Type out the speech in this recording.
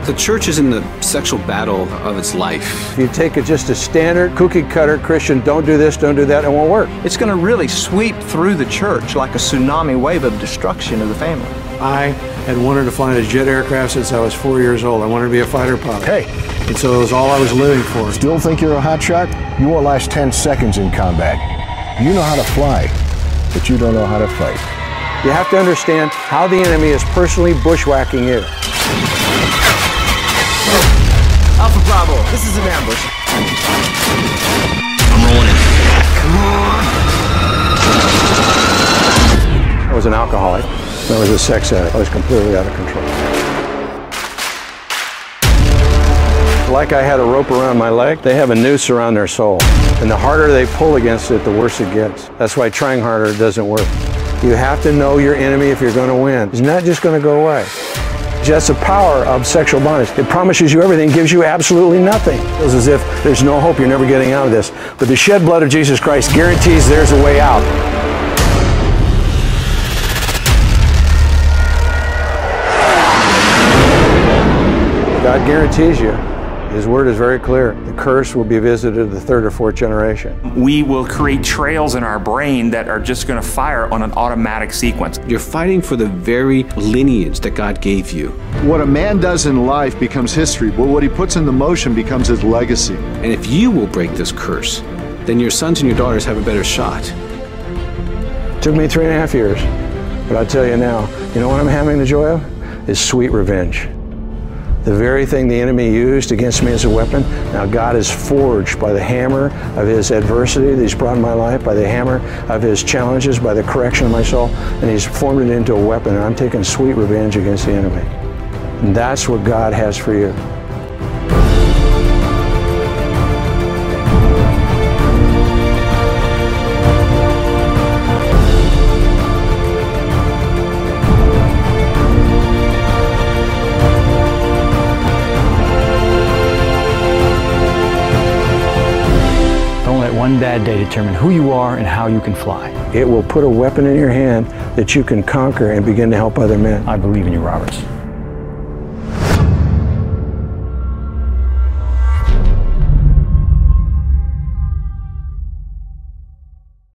The church is in the sexual battle of its life. If you take just a standard cookie-cutter Christian, don't do this, don't do that, it won't work. It's going to really sweep through the church like a tsunami wave of destruction of the family. I had wanted to fly in a jet aircraft since I was 4 years old. I wanted to be a fighter pilot. Hey. And so it was all I was living for. Still think you're a hotshot? You won't last 10 seconds in combat. You know how to fly, but you don't know how to fight. You have to understand how the enemy is personally bushwhacking you. Alpha Bravo, this is an ambush. I'm rolling in. Come on. I was an alcoholic. I was a sex addict. I was completely out of control. Like I had a rope around my leg, they have a noose around their soul. And the harder they pull against it, the worse it gets. That's why trying harder doesn't work. You have to know your enemy if you're going to win. It's not just going to go away. That's the power of sexual bondage. It promises you everything, gives you absolutely nothing. It feels as if there's no hope, you're never getting out of this. But the shed blood of Jesus Christ guarantees there's a way out. God guarantees you. His word is very clear. The curse will be visited the third or fourth generation. We will create trails in our brain that are just going to fire on an automatic sequence. You're fighting for the very lineage that God gave you. What a man does in life becomes history, but what he puts into motion becomes his legacy. And if you will break this curse, then your sons and your daughters have a better shot. It took me 3.5 years, but I'll tell you now, you know what I'm having the joy of? Is sweet revenge. The very thing the enemy used against me as a weapon, now God is forged by the hammer of his adversity that he's brought in my life, by the hammer of his challenges, by the correction of my soul, and he's formed it into a weapon, and I'm taking sweet revenge against the enemy. And that's what God has for you. Don't let one bad day determine who you are and how you can fly. It will put a weapon in your hand that you can conquer and begin to help other men. I believe in you, Roberts.